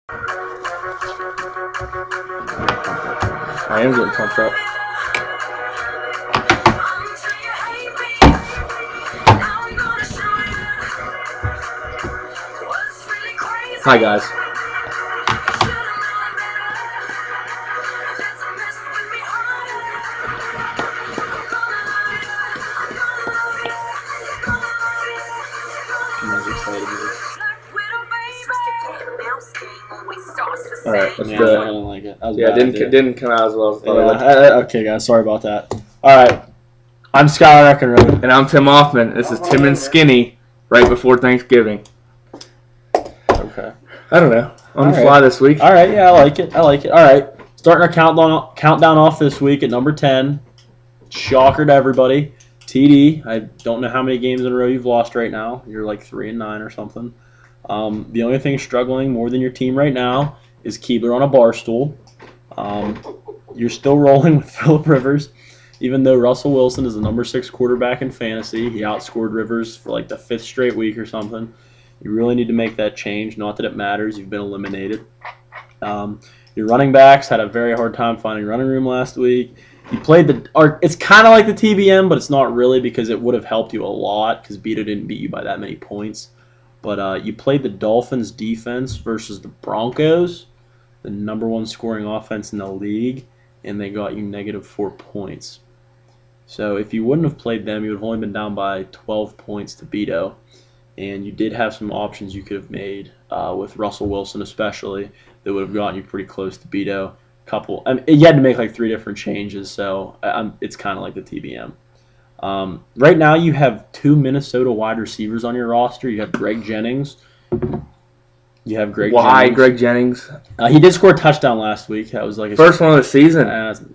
I am getting pumped up. Hi, guys. All right, let's do it. I don't like it. It didn't come out as well as I thought it would. Okay, guys, sorry about that. All right, I'm Skyler Eckenrode. And I'm Tim Hoffman. This is Tim and Skinny right before Thanksgiving. Okay. I don't know. On the fly this week. All right, yeah, I like it. All right, starting our countdown off this week at number 10. Shocker to everybody. TD. I don't know how many games in a row you've lost right now. You're like 3-9 or something. The only thing struggling more than your team right now is Keebler on a bar stool. You're still rolling with Phillip Rivers, even though Russell Wilson is the number 6 quarterback in fantasy. He outscored Rivers for like the 5th straight week or something. You really need to make that change. Not that it matters. You've been eliminated. Your running backs had a very hard time finding running room last week. You played it's kind of like the TBM, but it's not really because it would have helped you a lot because Beta didn't beat you by that many points. But you played the Dolphins defense versus the Broncos, the number 1 scoring offense in the league, and they got you -4 points. So if you wouldn't have played them, you would have only been down by 12 points to Beto. And you did have some options you could have made with Russell Wilson especially that would have gotten you pretty close to Beto. You had to make like 3 different changes, so it's kind of like the TBM. Right now you have 2 Minnesota wide receivers on your roster. You have Greg Jennings. Why Greg Jennings? He did score a touchdown last week. That was like his first one of the season.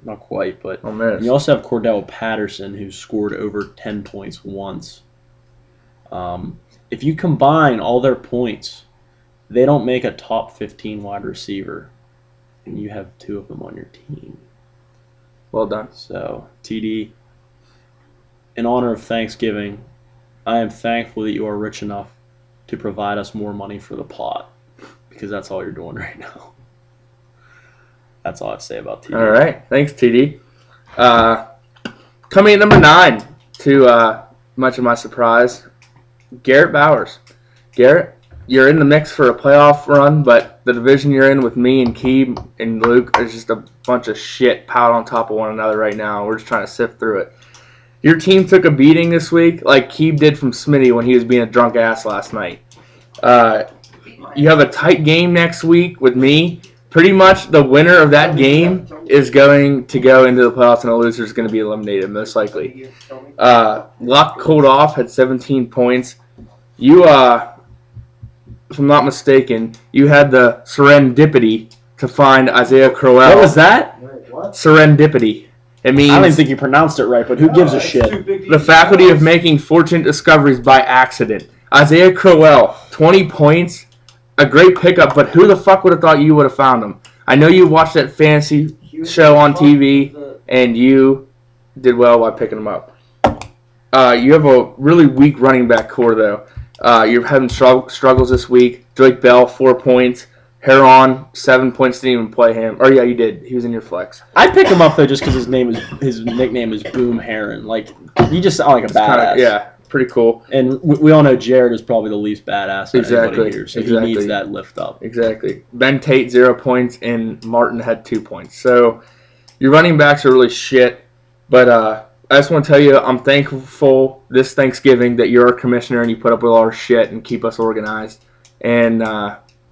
Not quite, but you also have Cordell Patterson, who scored over 10 points once. If you combine all their points, they don't make a top 15 wide receiver, and you have 2 of them on your team. Well done. So, TD, in honor of Thanksgiving, I am thankful that you are rich enough to provide us more money for the pot, because that's all you're doing right now. That's all I have to say about TD. All right. Thanks, TD. Coming in number 9, to much of my surprise, Garrett Bowers. Garrett, you're in the mix for a playoff run, but the division you're in with me and Keeb and Luke is just a bunch of shit piled on top of one another right now. We're just trying to sift through it. Your team took a beating this week like Keeb did from Smitty when he was being a drunk ass last night. You have a tight game next week with me. Pretty much the winner of that game is going to go into the playoffs, and the loser is going to be eliminated, most likely. Luck cooled off, had 17 points. You, if I'm not mistaken, you had the serendipity to find Isaiah Crowell. What was that? Serendipity. It means I don't even think you pronounced it right, but who gives a shit? The faculty of making fortunate discoveries by accident. Isaiah Crowell, 20 points, a great pickup, but who the fuck would have thought you would have found him? I know you watched that fantasy show on TV, and you did well by picking him up. You have a really weak running back core, though. You're having struggles this week. Drake Bell, 4 points. Heron, 7 points. Didn't even play him. Or yeah, you did. He was in your flex. I picked him up though just because his nickname is Boom Heron. Like he just sounds like a badass. Yeah, pretty cool. And we all know Jared is probably the least badass out of anybody here, so he needs that lift up. Exactly. Ben Tate, 0 points, and Martin had 2 points. So your running backs are really shit. But I just want to tell you, I'm thankful this Thanksgiving that you're our commissioner and you put up with all our shit and keep us organized. And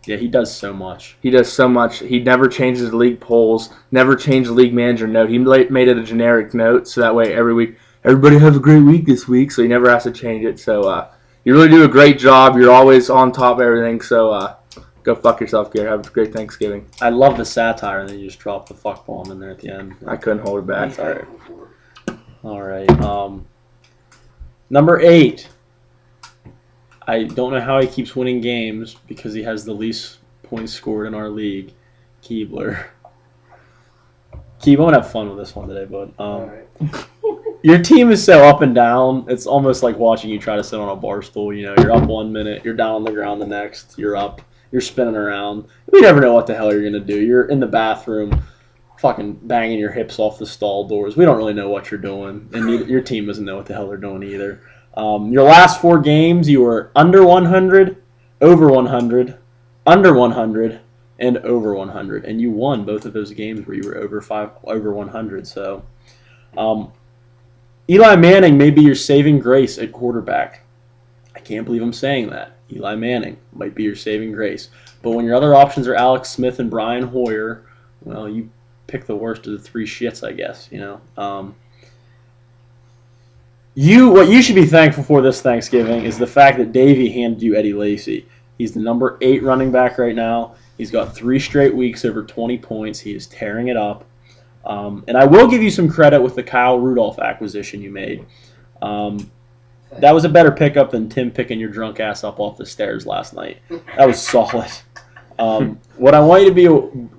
yeah, he does so much. He does so much. He never changes the league polls, never changed the league manager note. He made it a generic note, so that way every week, everybody have a great week this week, so he never has to change it. So you really do a great job. You're always on top of everything, so go fuck yourself, Gary. Have a great Thanksgiving. I love the satire, and then you just drop the fuck bomb in there at the end. I couldn't hold it back. All right. Number 8. I don't know how he keeps winning games because he has the least points scored in our league. Keebler. Keeb, I want to have fun with this one today, bud. Your team is so up and down. It's almost like watching you try to sit on a bar stool. You know, you're up 1 minute, you're down on the ground the next, you're up. You're spinning around. You never know what the hell you're going to do. You're in the bathroom fucking banging your hips off the stall doors. We don't really know what you're doing, and your team doesn't know what the hell they're doing either. Your last 4 games, you were under 100, over 100, under 100, and over 100, and you won both of those games where you were over 100. So, Eli Manning may be your saving grace at quarterback. I can't believe I'm saying that. Eli Manning might be your saving grace, but when your other options are Alex Smith and Brian Hoyer, well, you pick the worst of the 3 shits, I guess. What you should be thankful for this Thanksgiving is the fact that Davey handed you Eddie Lacy. He's the number 8 running back right now. He's got 3 straight weeks over 20 points. He is tearing it up. And I will give you some credit with the Kyle Rudolph acquisition you made. That was a better pickup than Tim picking your drunk ass up off the stairs last night. That was solid. What I want you to be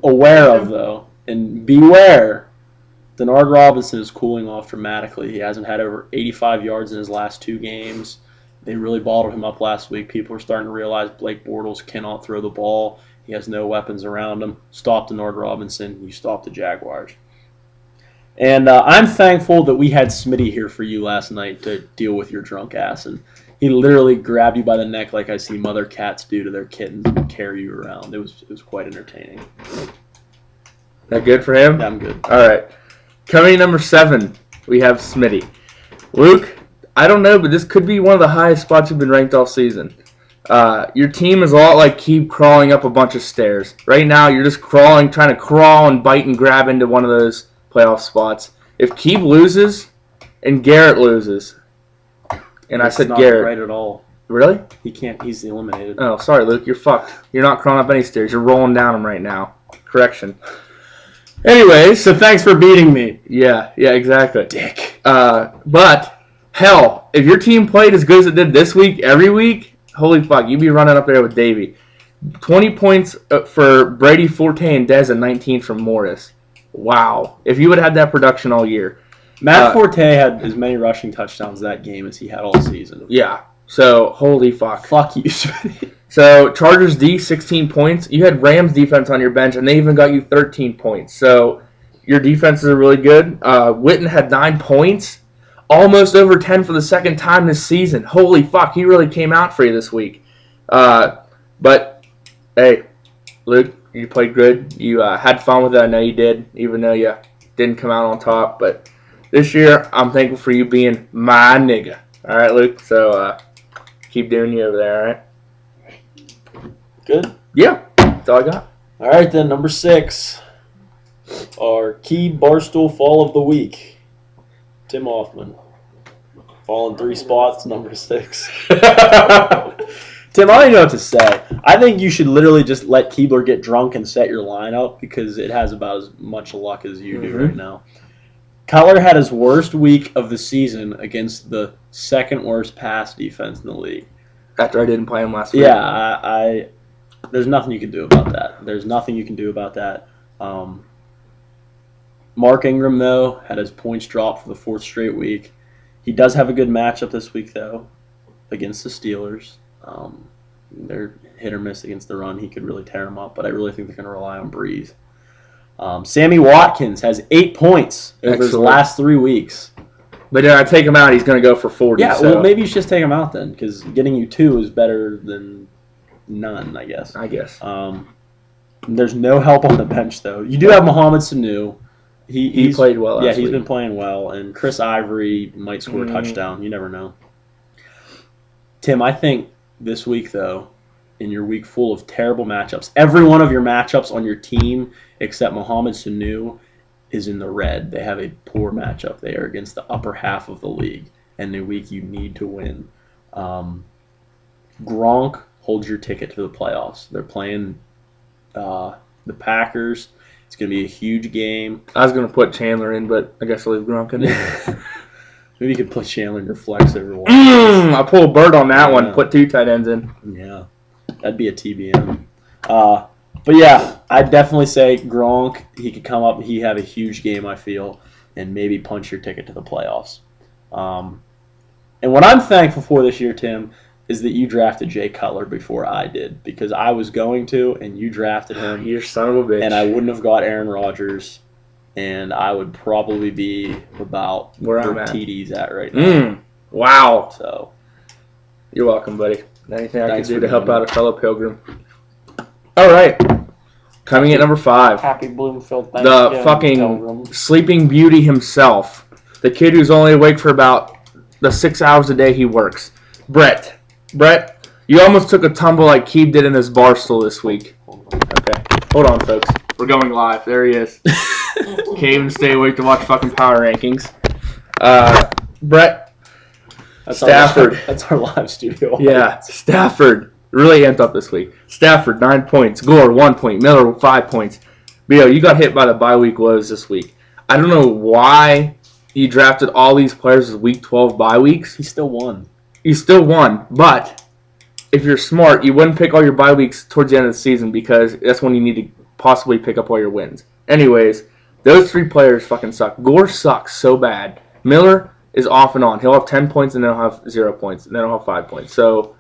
aware of, though, and beware, Denard Robinson is cooling off dramatically. He hasn't had over 85 yards in his last 2 games. They really bottled him up last week. People are starting to realize Blake Bortles cannot throw the ball. He has no weapons around him. Stop Denard Robinson. You stop the Jaguars. And I'm thankful that we had Smitty here for you last night to deal with your drunk ass. And he literally grabbed you by the neck like I see mother cats do to their kittens and carry you around. It was quite entertaining. That good for him? Yeah, I'm good. All right. Coming in number 7, we have Smitty. Luke, I don't know, but this could be one of the highest spots you've been ranked all season. Your team is a lot like keep crawling up a bunch of stairs. Right now, you're just trying to crawl and bite and grab into one of those playoff spots. If Keeb loses and Garrett loses, and That's I said not Garrett. right at all. Really? He can't. He's eliminated. Oh, sorry, Luke. You're fucked. You're not crawling up any stairs. You're rolling down them right now. Correction. Anyways, So thanks for beating me, yeah, exactly. dick. But, hell, if your team played as good as it did this week, every week, holy fuck, you'd be running up there with Davey. 20 points for Brady Forte and Dez and 19 from Morris. Wow. If you would have had that production all year. Matt Forte had as many rushing touchdowns that game as he had all season. Yeah. So, holy fuck. Fuck you, Smitty. So, Chargers D, 16 points. You had Rams defense on your bench, and they even got you 13 points. So, your defenses are really good. Witten had 9 points. Almost over 10 for the second time this season. Holy fuck, he really came out for you this week. But, hey, Luke, you played good. You had fun with it. I know you did, even though you didn't come out on top. But this year, I'm thankful for you being my nigga. All right, Luke? So, keep doing you over there, all right? Good. Yeah, that's all I got. All right, then, number 6. Our key Barstool Fall of the Week. Tim Hoffman. Falling 3 spots, number 6. Tim, I don't even know what to say. I think you should literally just let Keebler get drunk and set your lineup because it has about as much luck as you do right now. Cutler had his worst week of the season against the second worst pass defense in the league. After I didn't play him last week. Yeah, there's nothing you can do about that. Mark Ingram, though, had his points dropped for the 4th straight week. He does have a good matchup this week, though, against the Steelers. They're hit or miss against the run. He could really tear them up, but I really think they're going to rely on Breeze. Sammy Watkins has 8 points over his last 3 weeks. But if I take him out, he's going to go for 40. Yeah, so. well, maybe you should just take him out then, because getting you 2 is better than none, I guess. There's no help on the bench, though. You do have Mohamed Sanu. He played well last he's week. been playing well, and Chris Ivory might score a touchdown. You never know. Tim, I think this week, though, in your week full of terrible matchups, every one of your matchups on your team except Mohamed Sanu is in the red. They have a poor matchup. They are against the upper half of the league, and the week you need to win. Gronk holds your ticket to the playoffs. They're playing the Packers. It's going to be a huge game. I was going to put Chandler in, but I guess I'll leave Gronk in. Maybe you could put Chandler in your flex every once. I pull a bird on that one. Put 2 tight ends in. Yeah, that'd be a TBM. But yeah, I'd definitely say Gronk. He could come up. He have a huge game, I feel, and maybe punch your ticket to the playoffs. And what I'm thankful for this year, Tim, is that you drafted Jay Cutler before I did, because I was going to, and you drafted him. You son of a bitch. And I wouldn't have got Aaron Rodgers, and I would probably be about where I'm at. TD's at right now. Wow. So, you're welcome, buddy. Anything I can Thanks do for to help doing out a fellow pilgrim. All right. Coming at number 5. Happy Bloomfield The Thanksgiving, fucking pilgrim. sleeping beauty himself. The kid who's only awake for about the 6 hours a day he works. Brett, you almost took a tumble like Keeb did in his bar stool this week. Okay. Hold on, folks. We're going live. There he is. Can't even stay awake to watch fucking power rankings. Brett, Stafford. That's our live studio. Yeah, Stafford. Really amped up this week. Stafford, 9 points. Gore, 1 point. Miller, 5 points. Vito, you got hit by the bye week woes this week. I don't know why you drafted all these players as week 12 bye weeks. He still won. You still won, but if you're smart, you wouldn't pick all your bye weeks towards the end of the season because that's when you need to possibly pick up all your wins. Anyways, those 3 players fucking suck. Gore sucks so bad. Miller is off and on. He'll have 10 points and then he'll have 0 points and then he'll have 5 points. So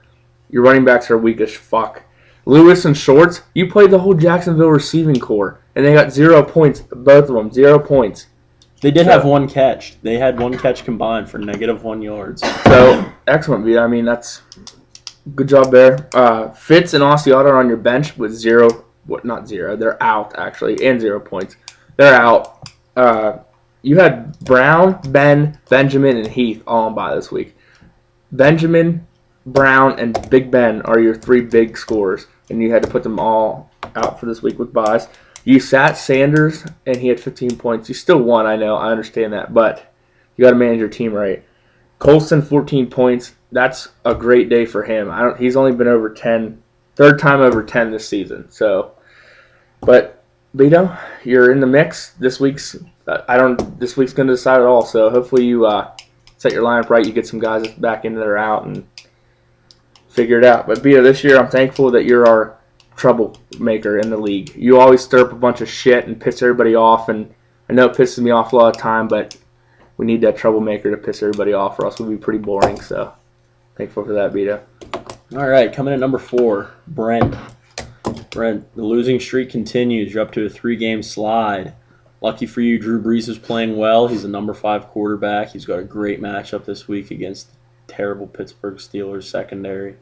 your running backs are weak as fuck. Lewis and Shorts, you played the whole Jacksonville receiving core and they got 0 points, both of them, 0 points. They did have 1 catch. They had 1 catch combined for -1 yards. So, excellent, Vito. I mean, that's good job there. Fitz and Asiata are on your bench with 0. Not 0. They're out, actually, and 0 points. They're out. You had Brown, Benjamin, and Heath all on bye this week. Benjamin, Brown, and Big Ben are your 3 big scorers, and you had to put them all out for this week with buys. You sat Sanders, and he had 15 points. You still won, I know. I understand that. But you got to manage your team right. Colston, 14 points. That's a great day for him. He's only been over 10. Third time over 10 this season. But, Vito, you're in the mix. This week's going to decide it all. So hopefully you set your lineup right. You get some guys back in that are out and figure it out. But, Vito, this year I'm thankful that you're our troublemaker in the league. You always stir up a bunch of shit and piss everybody off, and I know it pisses me off a lot of time, but we need that troublemaker to piss everybody off or else we'll be pretty boring, so thankful for that, Vito. All right, coming in at number 4, Brent, the losing streak continues. You're up to a 3-game slide. Lucky for you, Drew Brees is playing well. He's the number 5 quarterback. He's got a great matchup this week against terrible Pittsburgh Steelers secondary.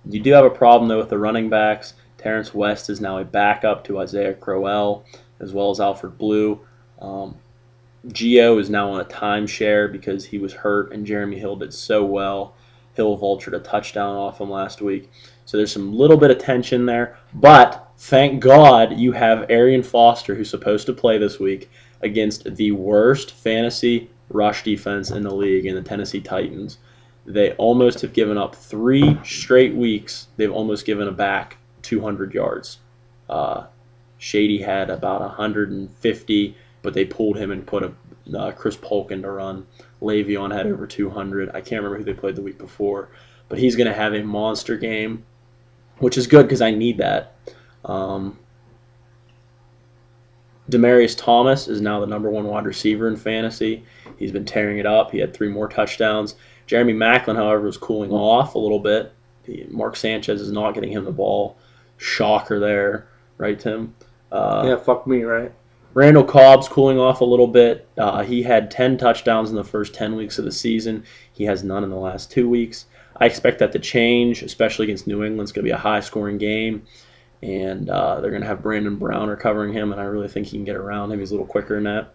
You do have a problem, though, with the running backs. Terrence West is now a backup to Isaiah Crowell, as well as Alfred Blue. Gio is now on a timeshare because he was hurt, and Jeremy Hill did so well. Hill vultured a touchdown off him last week. So there's some little bit of tension there. But thank God you have Arian Foster, who's supposed to play this week, against the worst fantasy rush defense in the league in the Tennessee Titans. They almost have given up 3 straight weeks. They've almost given back 200 yards. Shady had about 150, but they pulled him and put Chris Polk in to run. Le'Veon had over 200. I can't remember who they played the week before, but he's going to have a monster game, which is good because I need that. Demaryius Thomas is now the number 1 wide receiver in fantasy. He's been tearing it up. He had 3 more touchdowns. Jeremy Maclin, however, was cooling off a little bit. Mark Sanchez is not getting him the ball. Shocker there, right, Tim? Yeah, fuck me, right? Randall Cobb's cooling off a little bit. He had 10 touchdowns in the first 10 weeks of the season. He has none in the last 2 weeks. I expect that to change, especially against New England. It's going to be a high-scoring game, and they're going to have Brandon Browner covering him, and I really think he can get around him. He's a little quicker than that.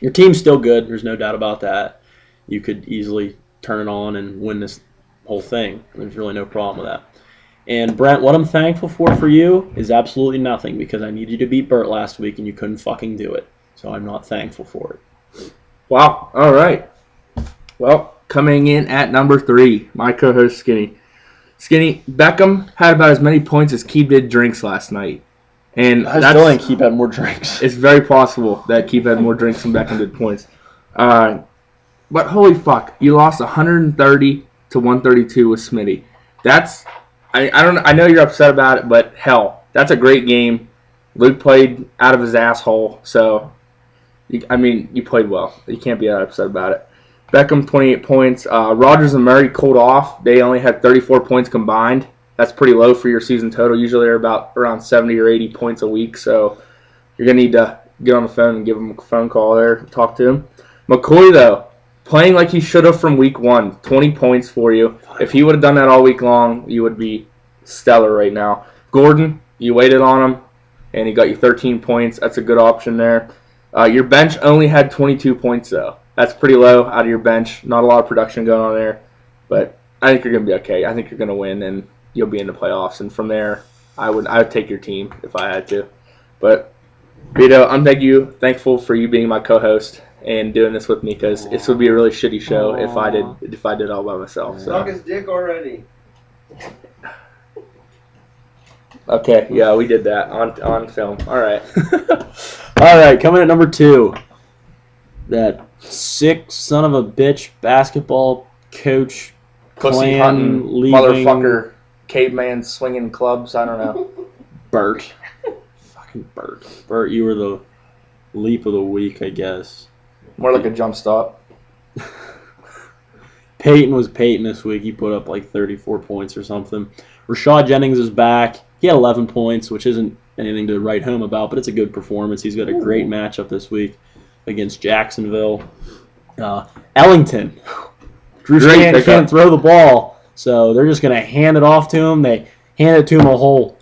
Your team's still good. There's no doubt about that. You could easily turn it on and win this whole thing. There's really no problem with that. And Brent, what I'm thankful for you is absolutely nothing because I needed you to beat Burt last week and you couldn't fucking do it. So I'm not thankful for it. Wow. All right. Well, coming in at number 3, my co-host Skinny. Skinny, Beckham had about as many points as Keeb did drinks last night. And I still think Keeb had more drinks. It's very possible that Keeb had more drinks than Beckham did points. But holy fuck, you lost 130 to 132 with Smitty. That's I know you're upset about it, but hell, that's a great game. Luke played out of his asshole, so you played well. You can't be that upset about it. Beckham, 28 points. Rodgers and Murray cooled off. They only had 34 points combined. That's pretty low for your season total. Usually they're about around 70 or 80 points a week. So you're going to need to get on the phone and give him a phone call there, talk to him. McCoy, though, playing like he should have from week 1. 20 points for you. If he would have done that all week long, you would be stellar right now. Gordon, you waited on him, and he got you 13 points. That's a good option there. Your bench only had 22 points, though. That's pretty low out of your bench. Not a lot of production going on there. But I think you're going to be okay. I think you're going to win, and you'll be in the playoffs. And from there, I would take your team if I had to. But, Vito, I'm thankful for you being my co-host and doing this with me, because this would be a really shitty show if I did all by myself. So. Suck his dick already. Okay, yeah, we did that on film. All right. All right, coming at number 2. That sick son of a bitch basketball coach Pussy plan hunting, leaving motherfucker, caveman swinging clubs. I don't know. Bert. Fucking Bert. Bert, you were the leap of the week, I guess. More like a jump stop. Peyton was Peyton this week. He put up like 34 points or something. Rashad Jennings is back. He had 11 points, which isn't anything to write home about, but it's a good performance. He's got a great matchup this week against Jacksonville. Ellington. Drew can't throw the ball, so they're just going to hand it off to him. They hand it to him a whole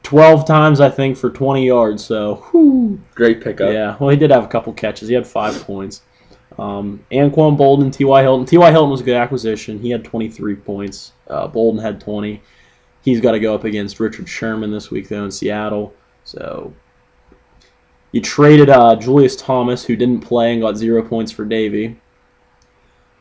12 times, I think, for 20 yards. So, whew. Great pickup. Yeah, well, he did have a couple catches. He had 5 points. Anquan Bolden, T.Y. Hilton. T.Y. Hilton was a good acquisition. He had 23 points. Bolden had 20. He's got to go up against Richard Sherman this week, though, in Seattle. So you traded Julius Thomas, who didn't play and got 0 points for Davey.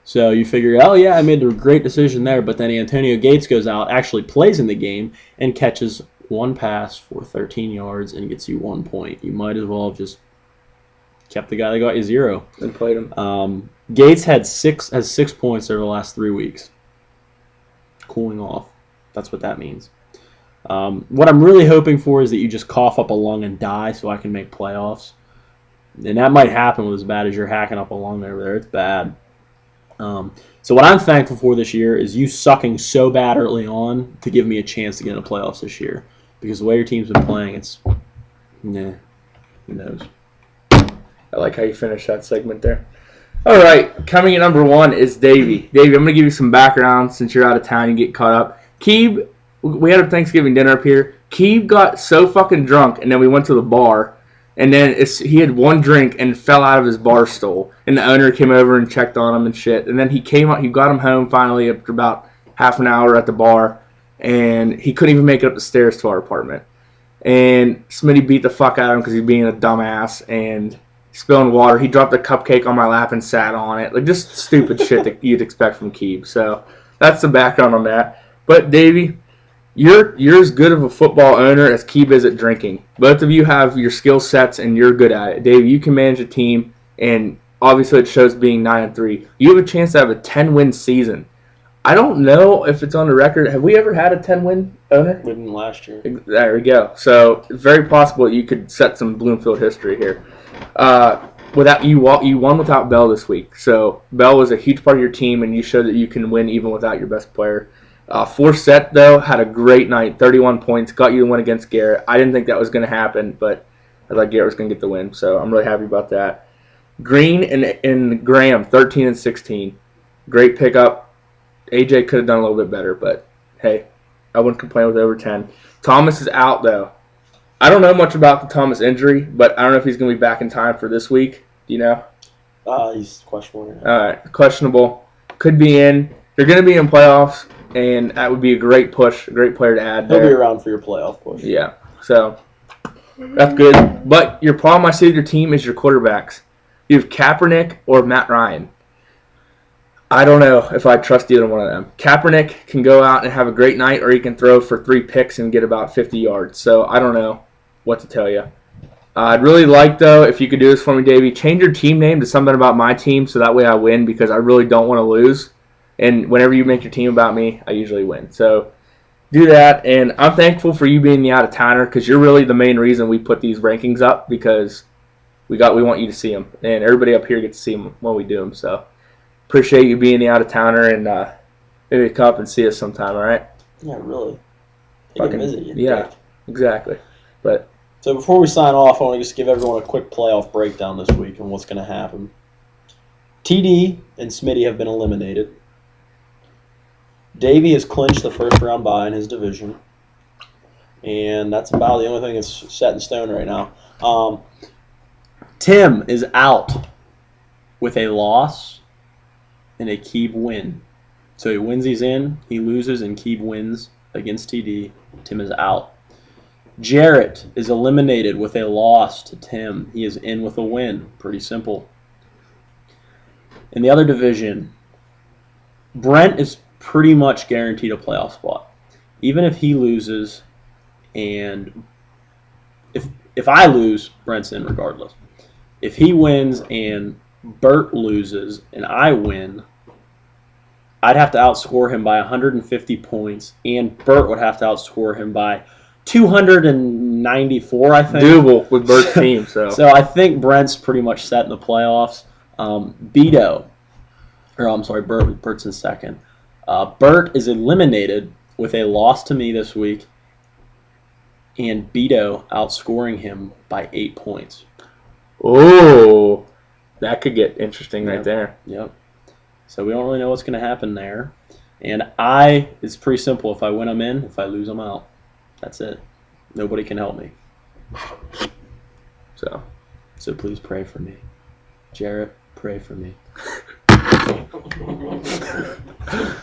So you figure, oh, yeah, I made a great decision there. But then Antonio Gates goes out, actually plays in the game, and catches 1 pass for 13 yards and gets you 1 point. You might as well have just kept the guy that got you 0. And played him. Gates has 6 points over the last 3 weeks. Cooling off. That's what that means. What I'm really hoping for is that you just cough up a lung and die so I can make playoffs. And that might happen with as bad as you're hacking up a lung over there. It's bad. So what I'm thankful for this year is you sucking so bad early on to give me a chance to get in the playoffs this year. Because the way your team's been playing, it's... Nah. Who knows? I like how you finished that segment there. All right, coming at number 1 is Davey. Davey, I'm going to give you some background since you're out of town and get caught up. Keeb, we had a Thanksgiving dinner up here. Keeb got so fucking drunk, and then we went to the bar, and then he had 1 drink and fell out of his bar stool. And the owner came over and checked on him and shit. And then he came up, he got him home finally after about half an hour at the bar, and he couldn't even make it up the stairs to our apartment. And Smitty beat the fuck out of him because he was being a dumbass and spilling water. He dropped a cupcake on my lap and sat on it. Like, just stupid shit that you'd expect from Keeb. So that's the background on that. But, Davey, you're as good of a football owner as Keeb is at drinking. Both of you have your skill sets, and you're good at it. Davey, you can manage a team, and obviously it shows being 9-3. You have a chance to have a 10-win season. I don't know if it's on the record. Have we ever had a 10-win owner? We didn't last year. There we go. So it's very possible you could set some Bloomfield history here. You won without Bell this week. So Bell was a huge part of your team, and you showed that you can win even without your best player. Forsett, though, had a great night, 31 points, got you the win against Garrett. I didn't think that was going to happen, but I thought Garrett was going to get the win, so I'm really happy about that. Green and Graham, 13 and 16. Great pickup. AJ could have done a little bit better, but hey, I wouldn't complain with over 10. Thomas is out, though. I don't know much about the Thomas injury, but I don't know if he's going to be back in time for this week. Do you know? He's questionable. All right, questionable. Could be in. You're going to be in playoffs, and that would be a great push, a great player to add there. He'll be around for your playoff push. Yeah, so that's good. But your problem I see with your team is your quarterbacks. You have Kaepernick or Matt Ryan. I don't know if I trust either one of them. Kaepernick can go out and have a great night, or he can throw for 3 picks and get about 50 yards. So I don't know what to tell you. I'd really like, though, if you could do this for me, Davey, change your team name to something about my team so that way I win, because I really don't want to lose. And whenever you make your team about me, I usually win. So do that. And I'm thankful for you being the out-of-towner, because you're really the main reason we put these rankings up, because we want you to see them. And everybody up here gets to see them when we do them. So appreciate you being the out-of-towner, and maybe come up and see us sometime, all right? Yeah, really. Take a visit, you yeah, dick. exactly. But so before we sign off, I want to just give everyone a quick playoff breakdown this week and what's going to happen. TD and Smitty have been eliminated. Davey has clinched the first round bye in his division. And that's about the only thing that's set in stone right now. Tim is out with a loss and a Keeb win. So he wins, he's in. He loses, and Keeb wins against TD. Tim is out. Jarrett is eliminated with a loss to Tim. He is in with a win. Pretty simple. In the other division, Brent is pretty much guaranteed a playoff spot. Even if he loses, and if I lose, Brent's in regardless. If he wins and Bert loses and I win, I'd have to outscore him by 150 points, and Bert would have to outscore him by 294, I think. Doable with Bert's team. So I think Brent's pretty much set in the playoffs. Bert's in second. Bert is eliminated with a loss to me this week, and Beto outscoring him by 8 points. Oh, that could get interesting right there. Yep. So we don't really know what's going to happen there. And it's pretty simple. If I win, I'm in. If I lose, I'm out. That's it. Nobody can help me. So please pray for me. Jarrett, pray for me.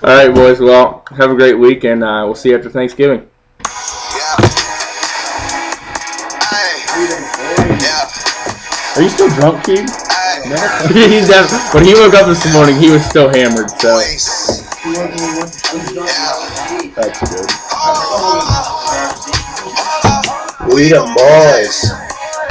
All right, boys. Well, have a great week, and we'll see you after Thanksgiving. Are you still drunk, Keith? No. When he woke up this morning, he was still hammered. So that's good. We the boys.